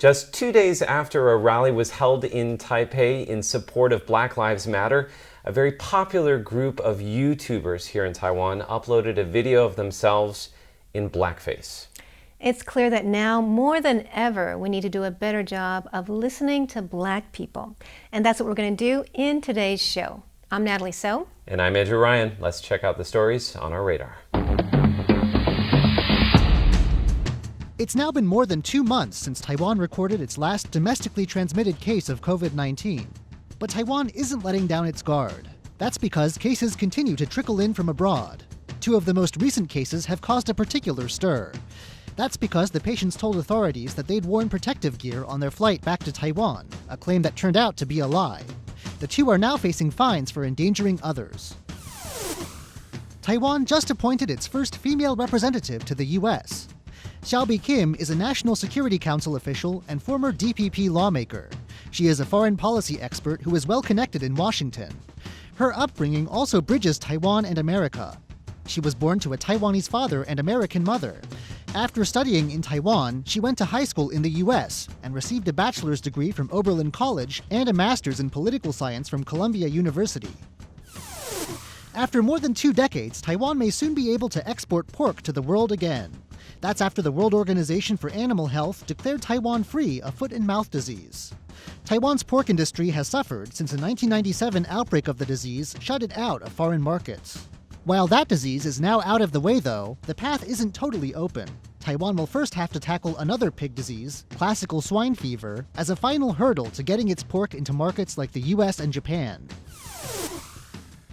Just 2 days after a rally was held in Taipei in support of Black Lives Matter, a very popular group of YouTubers here in Taiwan uploaded a video of themselves in blackface. It's clear that now, more than ever, we need to do a better job of listening to Black people. And that's what we're going to do in today's show. I'm Natalie So. And I'm Andrew Ryan. Let's check out the stories on our radar. It's now been more than 2 months since Taiwan recorded its last domestically transmitted case of COVID-19. But Taiwan isn't letting down its guard. That's because cases continue to trickle in from abroad. 2 of the most recent cases have caused a particular stir. That's because the patients told authorities that they'd worn protective gear on their flight back to Taiwan, a claim that turned out to be a lie. The 2 are now facing fines for endangering others. Taiwan just appointed its first female representative to the U.S. Xiaobi Kim is a National Security Council official and former DPP lawmaker. She is a foreign policy expert who is well connected in Washington. Her upbringing also bridges Taiwan and America. She was born to a Taiwanese father and American mother. After studying in Taiwan, she went to high school in the U.S. and received a bachelor's degree from Oberlin College and a master's in political science from Columbia University. After more than 2 decades, Taiwan may soon be able to export pork to the world again. That's after the World Organization for Animal Health declared Taiwan free of foot-and-mouth disease. Taiwan's pork industry has suffered since a 1997 outbreak of the disease shut it out of foreign markets. While that disease is now out of the way, though, the path isn't totally open. Taiwan will first have to tackle another pig disease, classical swine fever, as a final hurdle to getting its pork into markets like the US and Japan.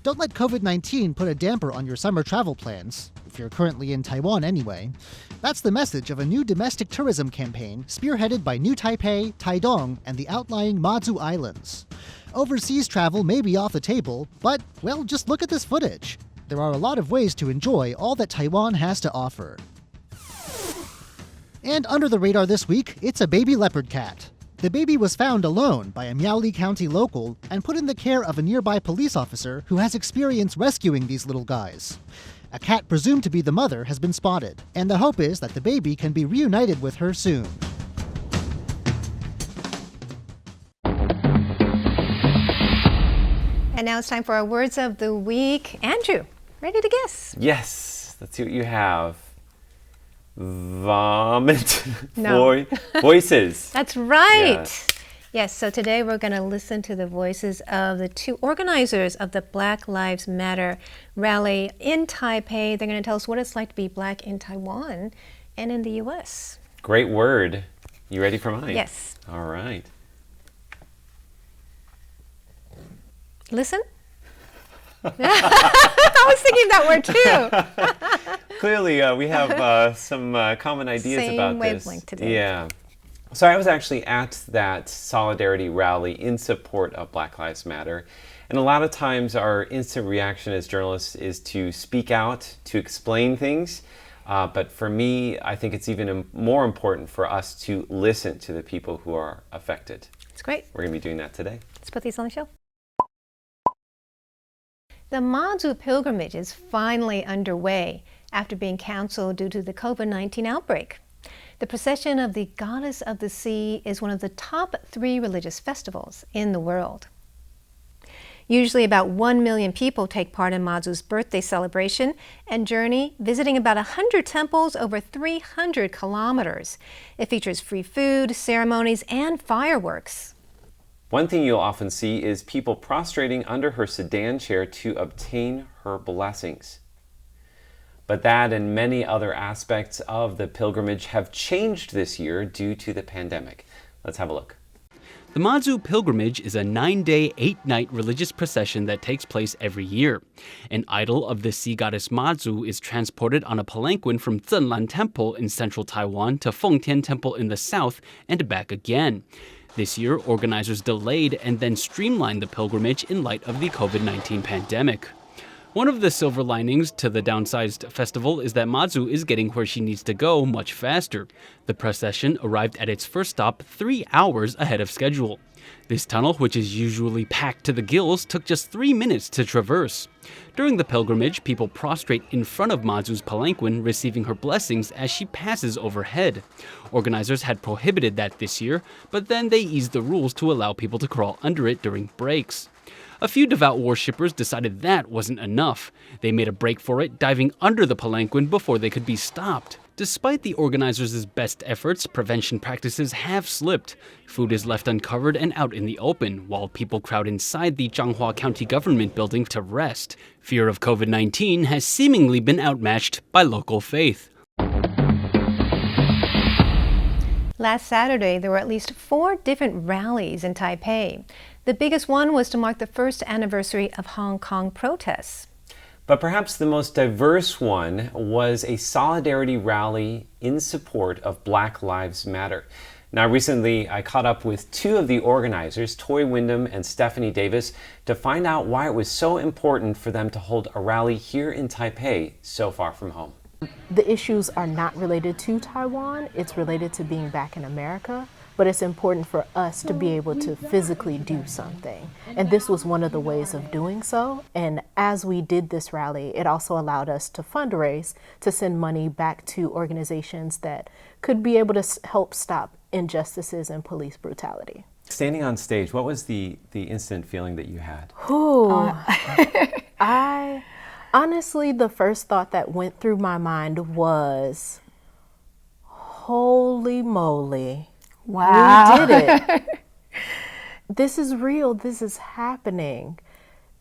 Don't let COVID-19 put a damper on your summer travel plans, if you're currently in Taiwan anyway. That's the message of a new domestic tourism campaign spearheaded by New Taipei, Taidong, and the outlying Mazu Islands. Overseas travel may be off the table, but, well, just look at this footage. There are a lot of ways to enjoy all that Taiwan has to offer. And under the radar this week, it's a baby leopard cat. The baby was found alone by a Miaoli County local and put in the care of a nearby police officer who has experience rescuing these little guys. A cat presumed to be the mother has been spotted, and the hope is that the baby can be reunited with her soon. And now it's time for our words of the week. Andrew, ready to guess? Yes, let's see what you have. Vomit. No. Voices. That's right. Yes, so today we're going to listen to the voices of the 2 organizers of the Black Lives Matter rally in Taipei. They're going to tell us what it's like to be Black in Taiwan and in the U.S. Great word. You ready for mine? Yes. All right. Listen. I was thinking that word too. Clearly, we have some common ideas Same about this. wavelength today. Yeah. So I was actually at that solidarity rally in support of Black Lives Matter. And a lot of times our instant reaction as journalists is to speak out, to explain things. But for me, I think it's even more important for us to listen to the people who are affected. That's great. We're going to be doing that today. Let's put these on the shelf. The Mazu pilgrimage is finally underway after being canceled due to the COVID-19 outbreak. The procession of the Goddess of the Sea is one of the top 3 religious festivals in the world. Usually about 1 million people take part in Mazu's birthday celebration and journey, visiting about 100 temples over 300 kilometers. It features free food, ceremonies, and fireworks. One thing you'll often see is people prostrating under her sedan chair to obtain her blessings. But that and many other aspects of the pilgrimage have changed this year due to the pandemic. Let's have a look. The Mazu pilgrimage is a 9-day, 8-night religious procession that takes place every year. An idol of the sea goddess Mazu is transported on a palanquin from Zhenlan Temple in central Taiwan to Fengtian Temple in the south and back again. This year, organizers delayed and then streamlined the pilgrimage in light of the COVID-19 pandemic. One of the silver linings to the downsized festival is that Mazu is getting where she needs to go much faster. The procession arrived at its first stop 3 hours ahead of schedule. This tunnel, which is usually packed to the gills, took just 3 minutes to traverse. During the pilgrimage, people prostrate in front of Mazu's palanquin, receiving her blessings as she passes overhead. Organizers had prohibited that this year, but then they eased the rules to allow people to crawl under it during breaks. A few devout worshippers decided that wasn't enough. They made a break for it, diving under the palanquin before they could be stopped. Despite the organizers' best efforts, prevention practices have slipped. Food is left uncovered and out in the open, while people crowd inside the Changhua County government building to rest. Fear of COVID-19 has seemingly been outmatched by local faith. Last Saturday, there were at least 4 different rallies in Taipei. The biggest one was to mark the first anniversary of Hong Kong protests. But perhaps the most diverse one was a solidarity rally in support of Black Lives Matter. Now, recently, I caught up with 2 of the organizers, Toy Windham and Stefanie Davis, to find out why it was so important for them to hold a rally here in Taipei, so far from home. The issues are not related to Taiwan, it's related to being back in America, but it's important for us to be able to physically do something. And this was one of the ways of doing so. And as we did this rally, it also allowed us to fundraise to send money back to organizations that could be able to help stop injustices and police brutality. Standing on stage, what was the instant feeling that you had? Honestly, the first thought that went through my mind was, holy moly. Wow. We did it. This is real. This is happening.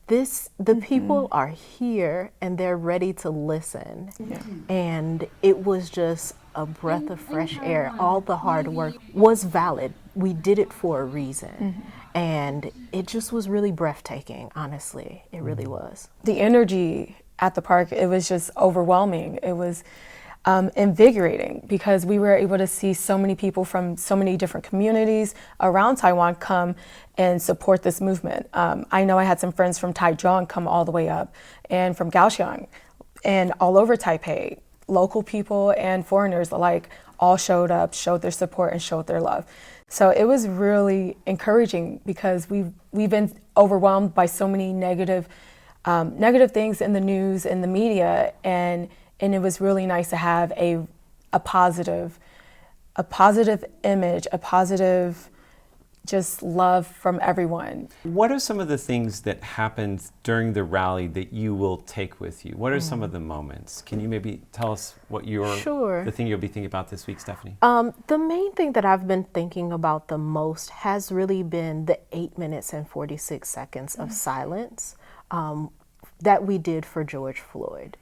The people are here and they're ready to listen. Yeah. And it was just a breath of fresh air. All the hard work was valid. We did it for a reason. And it just was really breathtaking, honestly. It really was. The energy at the park, it was just overwhelming. It was invigorating because we were able to see so many people from so many different communities around Taiwan come and support this movement. I know I had some friends from Taichung come all the way up and from Kaohsiung and all over Taipei. Local people and foreigners alike all showed up, showed their support and showed their love. So it was really encouraging because we've been overwhelmed by so many negative things in the news and the media, and it was really nice to have a positive image, a positive just love from everyone. What are some of the things that happened during the rally that you will take with you? What are some of the moments? Can you maybe tell us what the thing you'll be thinking about this week, Stefanie? The main thing that I've been thinking about the most has really been the 8 minutes and 46 seconds of silence that we did for George Floyd.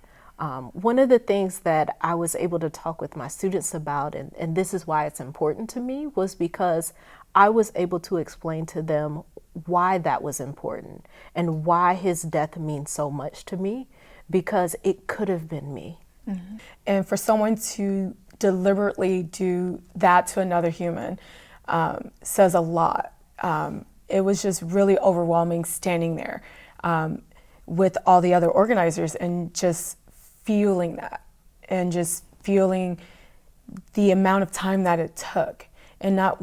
One of the things that I was able to talk with my students about, and this is why it's important to me, was because I was able to explain to them why that was important and why his death means so much to me, because it could have been me. Mm-hmm. And for someone to deliberately do that to another human says a lot. It was just really overwhelming standing there with all the other organizers and just feeling that and just feeling the amount of time that it took, and not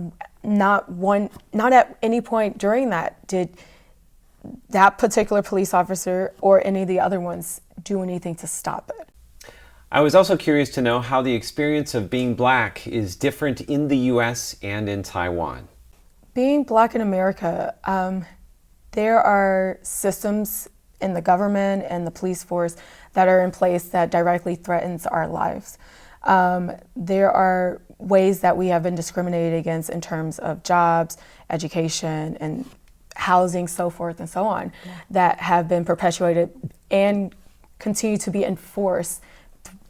at any point during that did that particular police officer or any of the other ones do anything to stop it. I was also curious to know how the experience of being Black is different in the US and in Taiwan. Being Black in America, there are systems in the government and the police force that are in place that directly threatens our lives. There are ways that we have been discriminated against in terms of jobs, education, and housing, so forth and so on, that have been perpetuated and continue to be enforced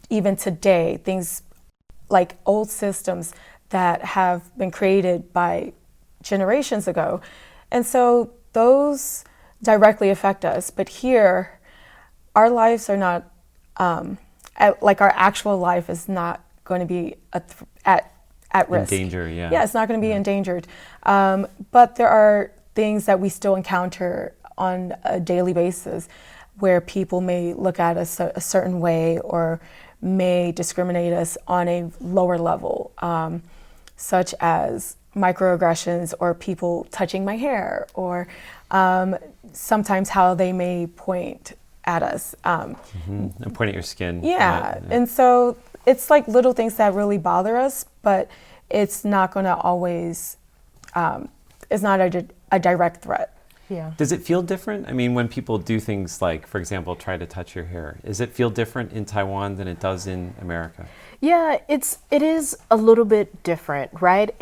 even today. Things like old systems that have been created by generations ago. And so those directly affect us. But here, our lives are not, like our actual life is not going to be at risk. In danger, yeah. Yeah, it's not going to be endangered. But there are things that we still encounter on a daily basis where people may look at us a certain way or may discriminate us on a lower level, such as microaggressions or people touching my hair, or sometimes how they may point at us. And point at your skin. Yeah, and so it's like little things that really bother us, but it's not going to always, it's not a direct threat. Yeah. Does it feel different? I mean, when people do things like, for example, try to touch your hair, does it feel different in Taiwan than it does in America? Yeah, it is a little bit different, right?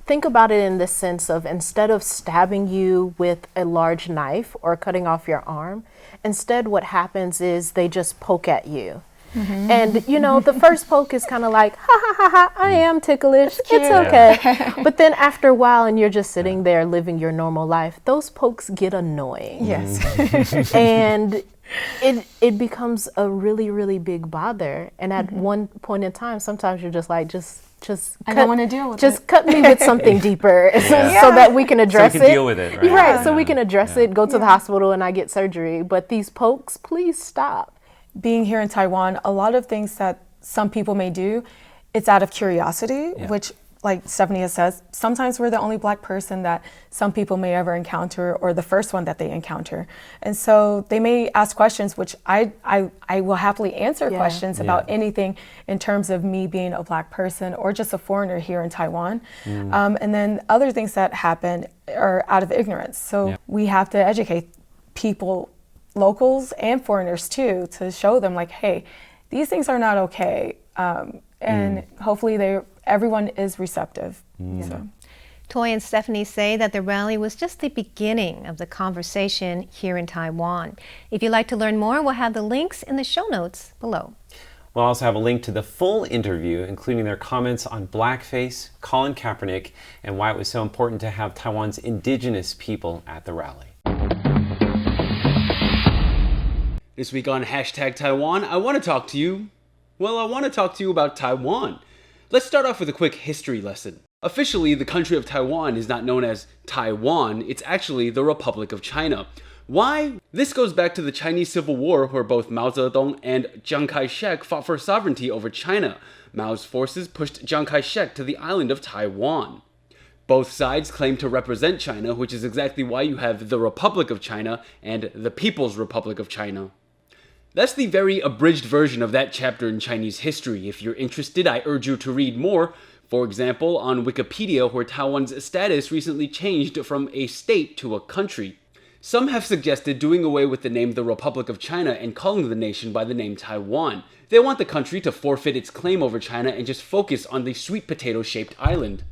Think about it in the sense of, instead of stabbing you with a large knife or cutting off your arm, instead what happens is they just poke at you. And, you know, the first poke is kind of like, ha ha ha ha, I am ticklish, it's okay. But then after a while, and you're just sitting there living your normal life, those pokes get annoying. Yes. And it becomes a really, really big bother. And at one point in time, sometimes you're just like, I don't want to deal with it. Just cut me with something deeper so that we can address so we can it. deal with it, right? Right, so we can address it, go to the hospital, and I get surgery. But these pokes, please stop. Being here in Taiwan, a lot of things that some people may do, it's out of curiosity, which, like Stefanie has said, sometimes we're the only Black person that some people may ever encounter, or the first one that they encounter. And so they may ask questions, which I will happily answer questions about anything in terms of me being a Black person or just a foreigner here in Taiwan. And then other things that happen are out of ignorance. So we have to educate people, locals and foreigners too, to show them like, hey, these things are not okay. And hopefully everyone is receptive. So. Toy and Stefanie say that the rally was just the beginning of the conversation here in Taiwan. If you'd like to learn more, we'll have the links in the show notes below. We'll also have a link to the full interview, including their comments on blackface, Colin Kaepernick, and why it was so important to have Taiwan's indigenous people at the rally. This week on Hashtag Taiwan, I want to talk to you about Taiwan. Let's start off with a quick history lesson. Officially, the country of Taiwan is not known as Taiwan, it's actually the Republic of China. Why? This goes back to the Chinese Civil War, where both Mao Zedong and Chiang Kai-shek fought for sovereignty over China. Mao's forces pushed Chiang Kai-shek to the island of Taiwan. Both sides claim to represent China, which is exactly why you have the Republic of China and the People's Republic of China. That's the very abridged version of that chapter in Chinese history. If you're interested, I urge you to read more. For example, on Wikipedia, where Taiwan's status recently changed from a state to a country. Some have suggested doing away with the name the Republic of China and calling the nation by the name Taiwan. They want the country to forfeit its claim over China and just focus on the sweet potato-shaped island.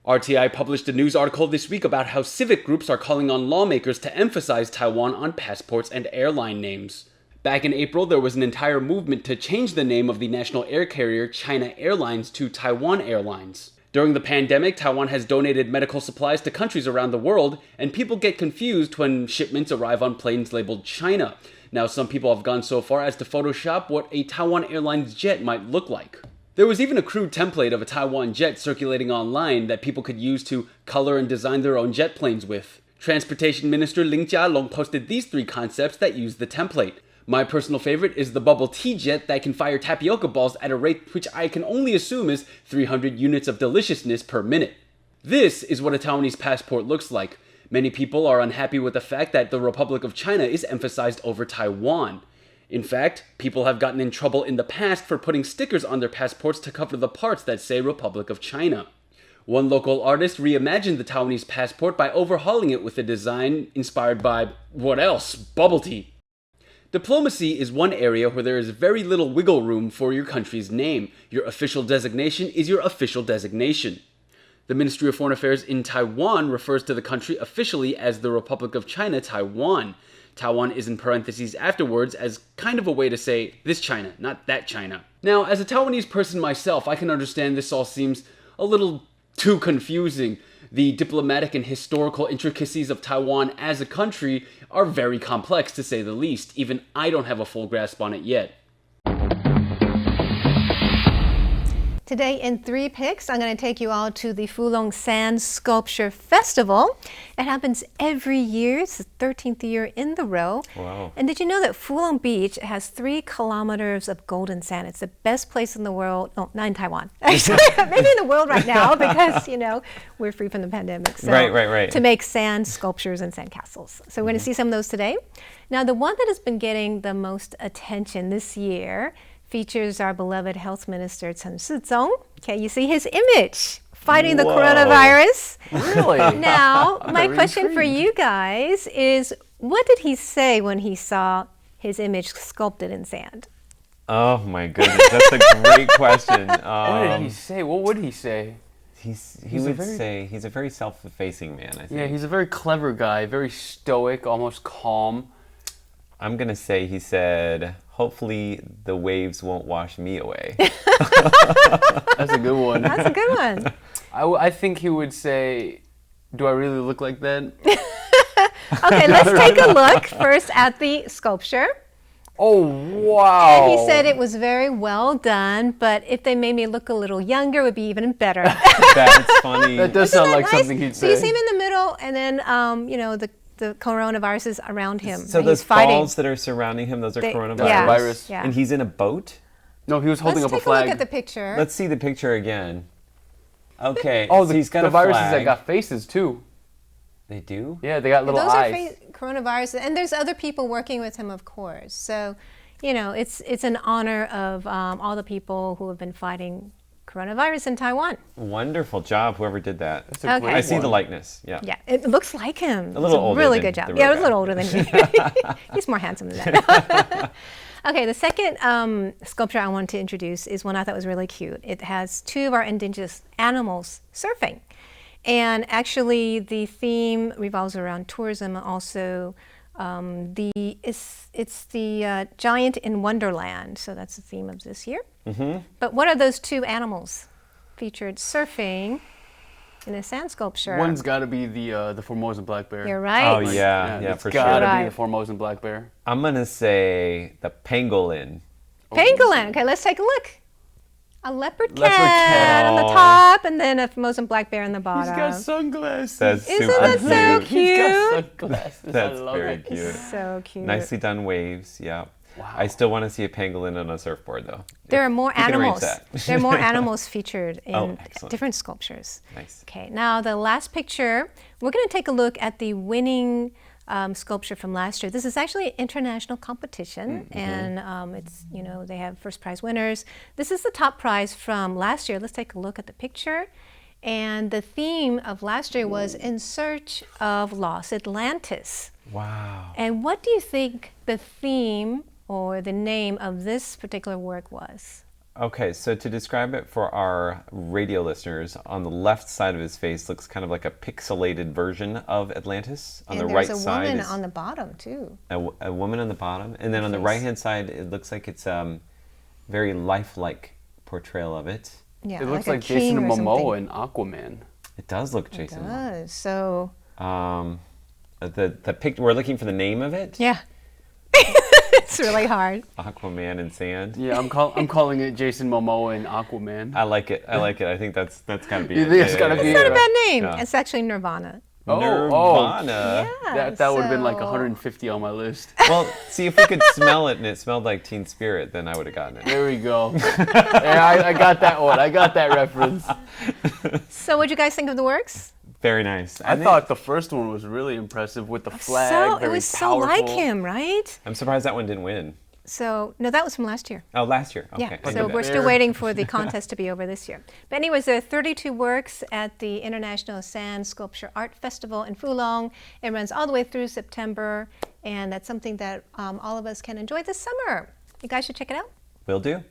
RTI published a news article this week about how civic groups are calling on lawmakers to emphasize Taiwan on passports and airline names. Back in April, there was an entire movement to change the name of the national air carrier China Airlines to Taiwan Airlines. During the pandemic, Taiwan has donated medical supplies to countries around the world, and people get confused when shipments arrive on planes labeled China. Now, some people have gone so far as to Photoshop what a Taiwan Airlines jet might look like. There was even a crude template of a Taiwan jet circulating online that people could use to color and design their own jet planes with. Transportation Minister Ling Jialong posted these 3 concepts that use the template. My personal favorite is the bubble tea jet that can fire tapioca balls at a rate which I can only assume is 300 units of deliciousness per minute. This is what a Taiwanese passport looks like. Many people are unhappy with the fact that the Republic of China is emphasized over Taiwan. In fact, people have gotten in trouble in the past for putting stickers on their passports to cover the parts that say Republic of China. One local artist reimagined the Taiwanese passport by overhauling it with a design inspired by, what else? Bubble tea. Diplomacy is one area where there is very little wiggle room for your country's name. Your official designation is your official designation. The Ministry of Foreign Affairs in Taiwan refers to the country officially as the Republic of China, Taiwan. Taiwan is in parentheses afterwards as kind of a way to say this China, not that China. Now, as a Taiwanese person myself, I can understand this all seems a little too confusing. The diplomatic and historical intricacies of Taiwan as a country are very complex, to say the least. Even I don't have a full grasp on it yet. Today in 3 picks, I'm going to take you all to the Fulong Sand Sculpture Festival. It happens every year. It's the 13th year in the row. Wow. And did you know that Fulong Beach has 3 kilometers of golden sand? It's the best place in the world. Oh, not in Taiwan. Actually, maybe in the world right now because, we're free from the pandemic. So, right. To make sand sculptures and sand castles. So we're going to see some of those today. Now, the one that has been getting the most attention this year features our beloved health minister, Chen Shizong. Okay, you see his image fighting the coronavirus. Really? Now, my question for you guys is, what did he say when he saw his image sculpted in sand? Oh my goodness, that's a great question. What did he say? What would he say? He would say he's a very self-effacing man, I think. Yeah, he's a very clever guy, very stoic, almost calm. I'm going to say he said, hopefully the waves won't wash me away. That's a good one. That's a good one. I think he would say, do I really look like that? Okay, let's take a look first at the sculpture. Oh, wow. And he said it was very well done, but if they made me look a little younger, it would be even better. That's funny. That does sound like something he'd So say. you see him in the middle, and then, the coronavirus is around him. So and those he's fighting. balls that are surrounding him, those are coronavirus? Yeah. Virus. Yeah. And he's in a boat? No, he was holding Let's up a take a look flag. at the picture. Let's see the picture again. Okay, Oh, so he's got the a viruses flag. that got faces too. They do? Yeah, they got little Those eyes. are coronavirus, and there's other people working with him, of course. So, it's an honor of all the people who have been fighting coronavirus in Taiwan. Wonderful job, whoever did that. That's a Okay. great I see the one. likeness, yeah. Yeah, it looks like him. A little It's older really than good job. the Yeah, real a little guy. older than me. He's more handsome than that. Okay, the second sculpture I wanted to introduce is one I thought was really cute. It has 2 of our indigenous animals surfing. And actually, the theme revolves around tourism. Also, it's the giant in Wonderland. So that's the theme of this year. Mm-hmm. But what are those 2 animals featured surfing in a sand sculpture? One's got to be the Formosan black bear. You're right. Oh, yeah, it's for sure. gotta Right. be the Formosan black bear. I'm going to say the pangolin. Pangolin. Okay, let's take a look. A leopard Leopard cat on the cat. top, and then a Formosan black bear on the He's bottom. got sunglasses. That's Isn't super that so cute. cute? He's got sunglasses. That's I love very it. cute. So cute. Nicely done waves, yeah. Wow. I still want to see a pangolin on a surfboard, though. There are more You can arrange animals. that. There are more animals featured in Oh, excellent. different sculptures. Nice. Okay, now the last picture, we're going to take a look at the winning sculpture from last year. This is actually an international competition, and it's, they have first prize winners. This is the top prize from last year. Let's take a look at the picture. And the theme of last year was In Search of Lost Atlantis. Wow. And what do you think the theme or the name of this particular work was? Okay, so to describe it for our radio listeners, on the left side of his face looks kind of like a pixelated version of Atlantis. On And the right there's a side woman is on the bottom, too. a woman on the bottom, and then on the right-hand side, it looks like it's very lifelike portrayal of it. Yeah, It looks a like king Jason or something. Momoa in Aquaman. It does look It Jason. does. So, The pic. We're looking for the name of it. yeah. It's really hard. Aquaman and sand. Yeah, I'm calling it Jason Momoa in Aquaman. I like it. I think that's gotta be. You it. think it's gotta be It's not a bad name. Yeah. It's actually Nirvana. Nirvana. Yeah, That would have been like so- 150 on my list. Well, see if we could smell it and it smelled like Teen Spirit, then I would have gotten it. There we go. Yeah, I got that one. I got that reference. So, what do you guys think of the works? Very nice. I thought the first one was really impressive with the flag. It was powerful. so like him, right? I'm surprised that one didn't win. So, no, that was from last year. Oh, last year. Okay. Yeah, I so knew we're that. still waiting for the contest to be over this year. But anyways, there are 32 works at the International Sand Sculpture Art Festival in Fulong. It runs all the way through September, and that's something that all of us can enjoy this summer. You guys should check it out. Will do.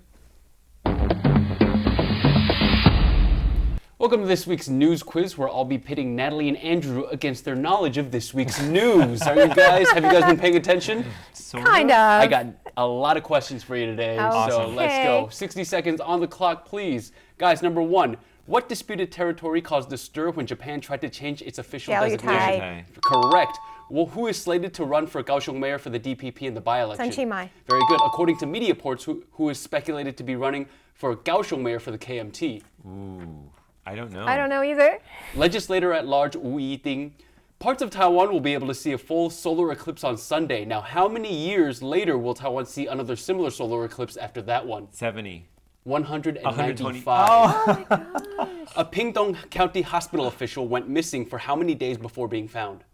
Welcome to this week's news quiz, where I'll be pitting Natalie and Andrew against their knowledge of this week's news. Have you guys been paying attention? Kind of. I got a lot of questions for you today, so Awesome. let's go. 60 seconds on the clock, please. Guys, number 1. What disputed territory caused a stir when Japan tried to change its official Gallitai. designation? Correct. Well, who is slated to run for Kaohsiung mayor for the DPP in the by-election? Sun Chi-mai. Very good. According to media reports, who is speculated to be running for Kaohsiung mayor for the KMT? Ooh, I don't know. I don't know either. Legislator at large Wu Yiting. Parts of Taiwan will be able to see a full solar eclipse on Sunday. Now, how many years later will Taiwan see another similar solar eclipse after that one? 70. 195. Oh my gosh. A Pingtung County hospital official went missing for how many days before being found?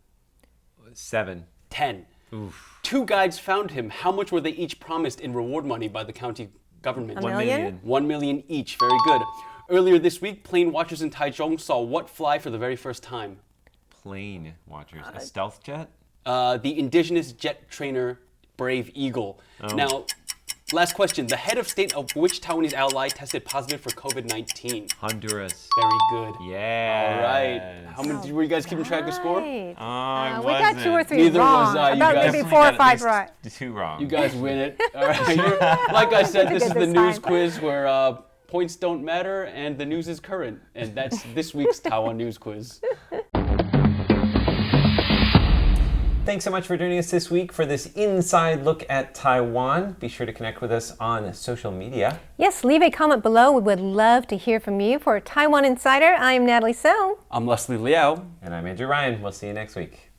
7. 10. Oof. 2 guides found him. How much were they each promised in reward money by the county government? A million? 1 million each. Very good. Earlier this week, plane watchers in Taichung saw what fly for the very first time? Plane watchers. A stealth jet? The indigenous jet trainer Brave Eagle. Oh. Now, last question. The head of state of which Taiwanese ally tested positive for COVID-19? Honduras. Very good. Yeah. All right. How many were you guys keeping track of score? Right. I We got 2 or wasn't. 3 Neither wrong. was I. You About guys maybe Definitely 4 or got at 5 least right. 2 wrong. You guys win it. All right. Like I said, this is the This news time. quiz where points don't matter and the news is current. And that's this week's Taiwan News Quiz. Thanks so much for joining us this week for this inside look at Taiwan. Be sure to connect with us on social media. Yes, leave a comment below. We would love to hear from you. For Taiwan Insider, I am Natalie So. I'm Leslie Liao. And I'm Andrew Ryan. We'll see you next week.